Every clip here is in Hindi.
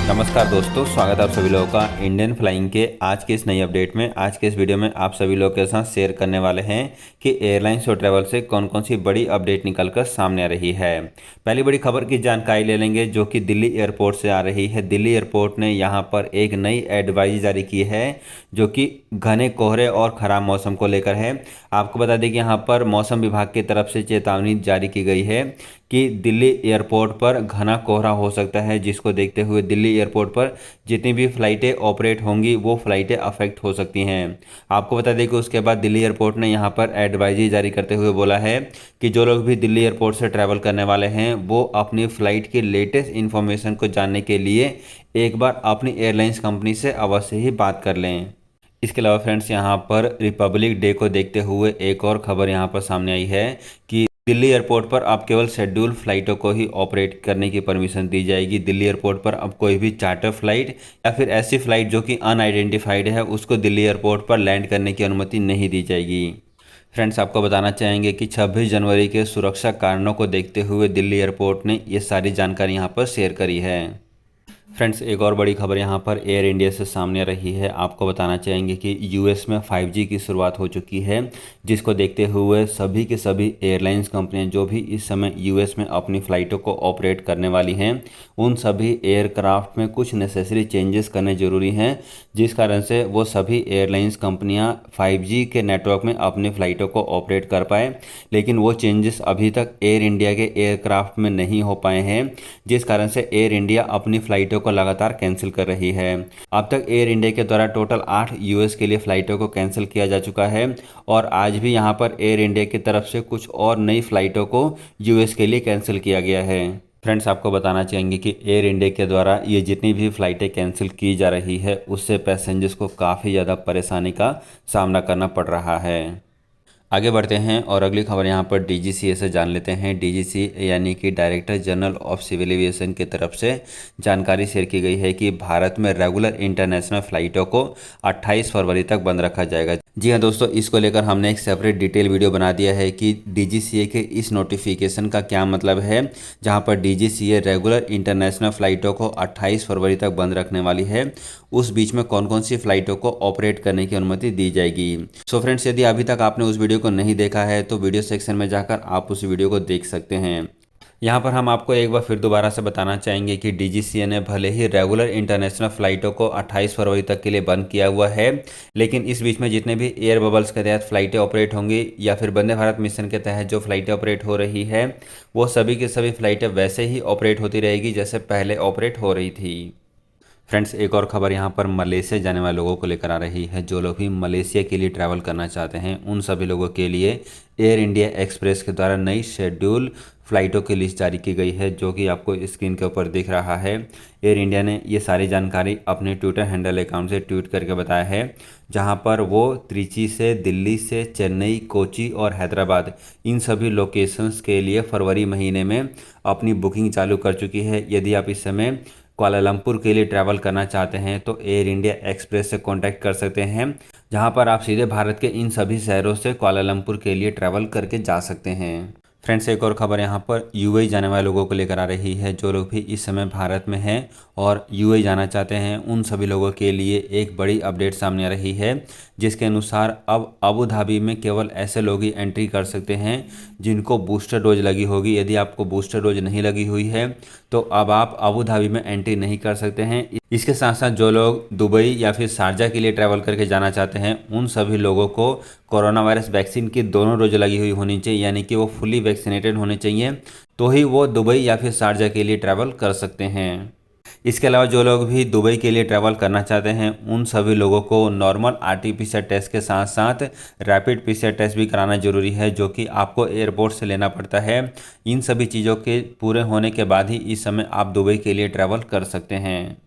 नमस्कार दोस्तों, स्वागत है आप सभी लोगों का इंडियन फ्लाइंग के आज के इस नई अपडेट में। आज के इस वीडियो में आप सभी लोगों के साथ शेयर करने वाले हैं कि एयरलाइंस और ट्रैवल से कौन कौन सी बड़ी अपडेट निकलकर सामने आ रही है। पहली बड़ी खबर की जानकारी ले लेंगे जो कि दिल्ली एयरपोर्ट से आ रही है। दिल्ली एयरपोर्ट ने यहाँ पर एक नई एडवाइजरी जारी की है जो कि घने कोहरे और ख़राब मौसम को लेकर है। आपको बता दें कि यहाँ पर मौसम विभाग की तरफ से चेतावनी जारी की गई है कि दिल्ली एयरपोर्ट पर घना कोहरा हो सकता है, जिसको देखते हुए दिल्ली एयरपोर्ट पर जितनी भी फ़्लाइटें ऑपरेट होंगी वो फ़्लाइटें अफेक्ट हो सकती हैं। आपको बता दें कि उसके बाद दिल्ली एयरपोर्ट ने यहाँ पर एडवाइजरी जारी करते हुए बोला है कि जो लोग भी दिल्ली एयरपोर्ट से ट्रैवल करने वाले हैं वो अपनी फ़्लाइट की लेटेस्ट इन्फॉर्मेशन को जानने के लिए एक बार अपनी एयरलाइंस कंपनी से अवश्य ही बात कर लें। इसके अलावा फ्रेंड्स, यहाँ पर रिपब्लिक डे को देखते हुए एक और खबर यहाँ पर सामने आई है कि दिल्ली एयरपोर्ट पर अब केवल शेड्यूल फ्लाइटों को ही ऑपरेट करने की परमिशन दी जाएगी। दिल्ली एयरपोर्ट पर अब कोई भी चार्टर फ्लाइट या फिर ऐसी फ्लाइट जो कि अनआइडेंटिफाइड है उसको दिल्ली एयरपोर्ट पर लैंड करने की अनुमति नहीं दी जाएगी। फ्रेंड्स, आपको बताना चाहेंगे कि 26 जनवरी के सुरक्षा कारणों को देखते हुए दिल्ली एयरपोर्ट ने ये सारी जानकारी यहाँ पर शेयर करी है। फ्रेंड्स, एक और बड़ी खबर यहाँ पर एयर इंडिया से सामने आ रही है। आपको बताना चाहेंगे कि यूएस में 5G की शुरुआत हो चुकी है, जिसको देखते हुए सभी के सभी एयरलाइंस कंपनियां जो भी इस समय यूएस में अपनी फ़्लाइटों को ऑपरेट करने वाली हैं उन सभी एयरक्राफ्ट में कुछ नेसेसरी चेंजेस करने ज़रूरी हैं, जिस कारण से वो सभी एयरलाइंस कंपनियाँ 5G के नेटवर्क में अपनी फ़्लाइटों को ऑपरेट कर पाए। लेकिन वो चेंजेस अभी तक एयर इंडिया के एयरक्राफ्ट में नहीं हो पाए हैं, जिस कारण से एयर इंडिया अपनी फ़्लाइटों को लगातार कैंसिल कर रही है। अब तक एयर इंडिया के द्वारा टोटल 8 यूएस के लिए फ़्लाइटों को कैंसिल किया जा चुका है और आज भी यहां पर एयर इंडिया की तरफ से कुछ और नई फ़्लाइटों को यूएस के लिए कैंसिल किया गया है। फ्रेंड्स, आपको बताना चाहेंगे कि एयर इंडिया के द्वारा ये जितनी भी फ़्लाइटें कैंसिल की जा रही है उससे पैसेंजर्स को काफ़ी ज़्यादा परेशानी का सामना करना पड़ रहा है। आगे बढ़ते हैं और अगली खबर यहाँ पर डीजीसीए से जान लेते हैं। डीजीसीए यानी कि director general of civil aviation की तरफ से जानकारी शेयर की गई है कि भारत में रेगुलर इंटरनेशनल फ़्लाइटों को 28 फरवरी तक बंद रखा जाएगा। जी हाँ दोस्तों, इसको लेकर हमने एक सेपरेट डिटेल वीडियो बना दिया है कि डीजीसीए के इस नोटिफिकेशन का क्या मतलब है, जहाँ पर डीजीसीए रेगुलर इंटरनेशनल फ़्लाइटों को 28 फरवरी तक बंद रखने वाली है। उस बीच में कौन कौन सी फ़्लाइटों को ऑपरेट करने की अनुमति दी जाएगी। सो फ्रेंड्स, यदि अभी तक आपने उस वीडियो को नहीं देखा है तो वीडियो सेक्शन में जाकर आप उस वीडियो को देख सकते हैं। यहाँ पर हम आपको एक बार फिर दोबारा से बताना चाहेंगे कि डीजीसीए ने भले ही रेगुलर इंटरनेशनल फ़्लाइटों को 28 फरवरी तक के लिए बंद किया हुआ है, लेकिन इस बीच में जितने भी एयर बबल्स के तहत फ़्लाइटें ऑपरेट होंगी या फिर वंदे भारत मिशन के तहत जो फ़्लाइटें ऑपरेट हो रही है वो सभी की सभी फ़्लाइटें वैसे ही ऑपरेट होती रहेगी जैसे पहले ऑपरेट हो रही थी। फ्रेंड्स, एक और खबर यहाँ पर मलेशिया जाने वाले लोगों को लेकर आ रही है। जो लोग भी मलेशिया के लिए ट्रैवल करना चाहते हैं उन सभी लोगों के लिए एयर इंडिया एक्सप्रेस के द्वारा नई शेड्यूल फ़्लाइटों की लिस्ट जारी की गई है, जो कि आपको स्क्रीन के ऊपर दिख रहा है। एयर इंडिया ने ये सारी जानकारी अपने ट्विटर हैंडल अकाउंट से ट्वीट करके बताया है, जहां पर वो त्रिची से, दिल्ली से, चेन्नई, कोची और हैदराबाद इन सभी लोकेशंस के लिए फरवरी महीने में अपनी बुकिंग चालू कर चुकी है। यदि आप इस समय कुआलालंपुर के लिए ट्रैवल करना चाहते हैं तो एयर इंडिया एक्सप्रेस से कांटेक्ट कर सकते हैं, जहां पर आप सीधे भारत के इन सभी शहरों से कुआलालंपुर के लिए ट्रैवल करके जा सकते हैं। फ्रेंड्स, एक और खबर यहाँ पर यूएई जाने वाले लोगों को लेकर आ रही है। जो लोग भी इस समय भारत में हैं और यूएई जाना चाहते हैं उन सभी लोगों के लिए एक बड़ी अपडेट सामने आ रही है, जिसके अनुसार अब अबू धाबी में केवल ऐसे लोग ही एंट्री कर सकते हैं जिनको बूस्टर डोज लगी होगी। यदि आपको बूस्टर डोज नहीं लगी हुई है तो अब आप अबू धाबी में एंट्री नहीं कर सकते हैं। इसके साथ साथ जो लोग दुबई या फिर शारजा के लिए ट्रैवल करके जाना चाहते हैं उन सभी लोगों को कोरोना वायरस वैक्सीन की दोनों डोज लगी हुई होनी चाहिए, यानी कि वो फुली वैक्सीनेटेड होने चाहिए, तो ही वो दुबई या फिर शारजा के लिए ट्रैवल कर सकते हैं। इसके अलावा जो लोग भी दुबई के लिए ट्रैवल करना चाहते हैं उन सभी लोगों को नॉर्मल आरटीपीसीआर टेस्ट के साथ साथ रैपिड पीसीआर टेस्ट भी कराना जरूरी है, जो कि आपको एयरपोर्ट से लेना पड़ता है। इन सभी चीज़ों के पूरे होने के बाद ही इस समय आप दुबई के लिए ट्रैवल कर सकते हैं।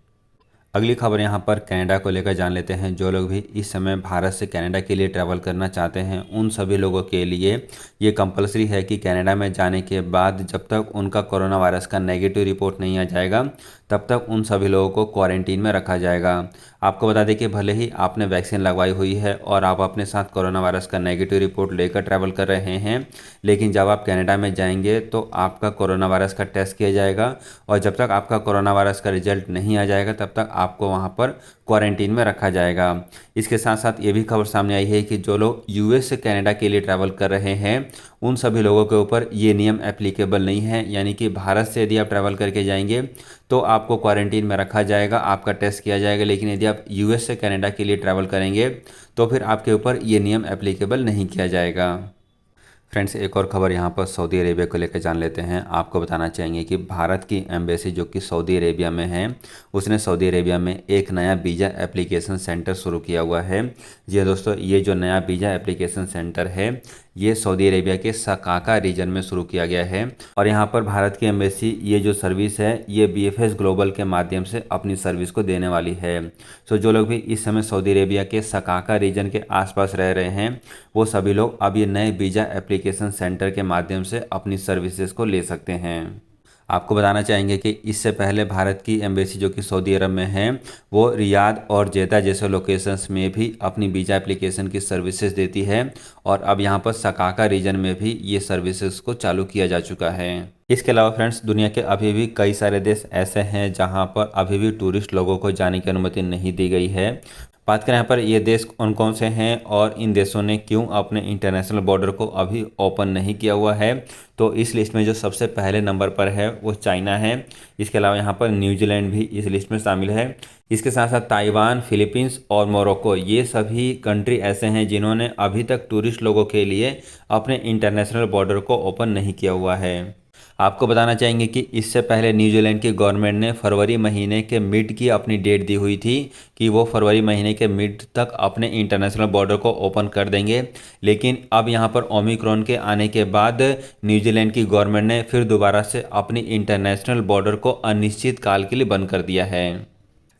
अगली खबर यहाँ पर कनाडा को लेकर जान लेते हैं। जो लोग भी इस समय भारत से कनाडा के लिए ट्रैवल करना चाहते हैं उन सभी लोगों के लिए ये कंपलसरी है कि कनाडा में जाने के बाद जब तक उनका कोरोना वायरस का नेगेटिव रिपोर्ट नहीं आ जाएगा तब तक उन सभी लोगों को क्वारंटीन में रखा जाएगा। आपको बता दें कि भले ही आपने वैक्सीन लगवाई हुई है और आप अपने साथ कोरोना वायरस का नेगेटिव रिपोर्ट लेकर ट्रैवल कर रहे हैं, लेकिन जब आप कनाडा में जाएंगे तो आपका कोरोना वायरस का टेस्ट किया जाएगा और जब तक आपका कोरोना वायरस का रिजल्ट नहीं आ जाएगा तब तक आपको वहां पर क्वारंटीन में रखा जाएगा। इसके साथ साथ ये भी खबर सामने आई है कि जो लोग यूएस से कनाडा के लिए ट्रैवल कर रहे हैं उन सभी लोगों के ऊपर ये नियम एप्लीकेबल नहीं है, यानी कि भारत से यदि आप ट्रैवल करके जाएंगे तो आपको क्वारंटीन में रखा जाएगा, आपका टेस्ट किया जाएगा, लेकिन यदि आप यूएस से कनाडा के लिए ट्रैवल करेंगे तो फिर आपके ऊपर ये नियम एप्लीकेबल नहीं किया जाएगा। फ्रेंड्स, एक और खबर यहाँ पर सऊदी अरेबिया को लेकर जान लेते हैं। आपको बताना चाहेंगे कि भारत की एम्बेसी जो कि सऊदी अरेबिया में है, उसने सऊदी अरेबिया में एक नया वीज़ा एप्लीकेशन सेंटर शुरू किया हुआ है। जी हाँ दोस्तों, ये जो नया वीज़ा एप्लीकेशन सेंटर है ये सऊदी अरेबिया के सकाका रीजन में शुरू किया गया है और यहाँ पर भारत की एम्बेसी ये जो सर्विस है ये BFS ग्लोबल के माध्यम से अपनी सर्विस को देने वाली है। सो जो लोग भी इस समय सऊदी अरेबिया के सकाका रीजन के आसपास रह रहे हैं वो सभी लोग अब ये नए वीज़ा एप्लीकेशन सेंटर के माध्यम से अपनी सर्विसेज को ले सकते हैं। आपको बताना चाहेंगे कि इससे पहले भारत की एम्बेसी जो कि सऊदी अरब में है वो रियाद और जेदा जैसे लोकेशंस में भी अपनी वीज़ा एप्लीकेशन की सर्विसेज देती है और अब यहाँ पर सकाका रीजन में भी ये सर्विसेज को चालू किया जा चुका है। इसके अलावा फ्रेंड्स, दुनिया के अभी भी कई सारे देश ऐसे हैं जहाँ पर अभी भी टूरिस्ट लोगों को जाने की अनुमति नहीं दी गई है। बात करें यहाँ पर ये देश कौन कौन से हैं और इन देशों ने क्यों अपने इंटरनेशनल बॉर्डर को अभी ओपन नहीं किया हुआ है, तो इस लिस्ट में जो सबसे पहले नंबर पर है वो चाइना है। इसके अलावा यहाँ पर न्यूजीलैंड भी इस लिस्ट में शामिल है। इसके साथ साथ ताइवान, फिलीपींस और मोरक्को, ये सभी कंट्री ऐसे हैं जिन्होंने अभी तक टूरिस्ट लोगों के लिए अपने इंटरनेशनल बॉर्डर को ओपन नहीं किया हुआ है। आपको बताना चाहेंगे कि इससे पहले न्यूजीलैंड की गवर्नमेंट ने फरवरी महीने के मिड की अपनी डेट दी हुई थी कि वो फरवरी महीने के मिड तक अपने इंटरनेशनल बॉर्डर को ओपन कर देंगे, लेकिन अब यहाँ पर ओमिक्रॉन के आने के बाद न्यूजीलैंड की गवर्नमेंट ने फिर दोबारा से अपनी इंटरनेशनल बॉर्डर को अनिश्चित काल के लिए बंद कर दिया है।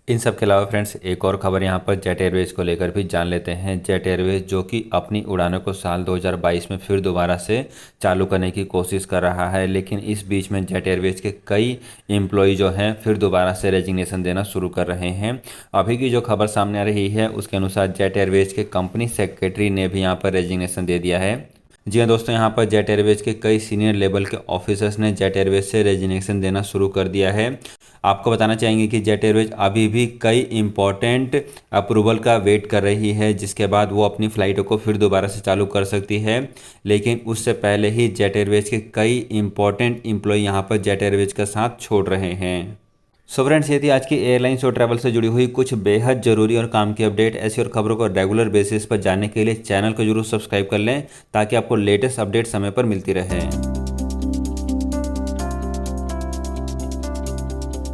इन सब के अलावा फ्रेंड्स, एक और खबर यहाँ पर जेट एयरवेज को लेकर भी जान लेते हैं। जेट एयरवेज जो कि अपनी उड़ानों को साल 2022 में फिर दोबारा से चालू करने की कोशिश कर रहा है, लेकिन इस बीच में जेट एयरवेज के कई एम्प्लॉय जो हैं फिर दोबारा से रेजिग्नेशन देना शुरू कर रहे हैं। अभी की जो खबर सामने आ रही है उसके अनुसार जेट एयरवेज के कंपनी सेक्रेटरी ने भी यहाँ पर रेजिग्नेशन दे दिया है। जी हाँ दोस्तों, यहाँ पर जेट एयरवेज के कई सीनियर लेवल के ऑफिसर्स ने जेट एयरवेज से रेजिग्नेशन देना शुरू कर दिया है। आपको बताना चाहेंगे कि जेट एयरवेज अभी भी कई इंपॉर्टेंट अप्रूवल का वेट कर रही है, जिसके बाद वो अपनी फ़्लाइटों को फिर दोबारा से चालू कर सकती है, लेकिन उससे पहले ही जेट एयरवेज के कई इंपॉर्टेंट एम्प्लॉय यहाँ पर जेट एयरवेज का साथ छोड़ रहे हैं। सो फ्रेंड्स, ये थी आज की एयरलाइंस और ट्रैवल से जुड़ी हुई कुछ बेहद जरूरी और काम की अपडेट। ऐसी और खबरों को रेगुलर बेसिस पर जानने के लिए चैनल को जरूर सब्सक्राइब कर लें ताकि आपको लेटेस्ट अपडेट समय पर मिलती रहे।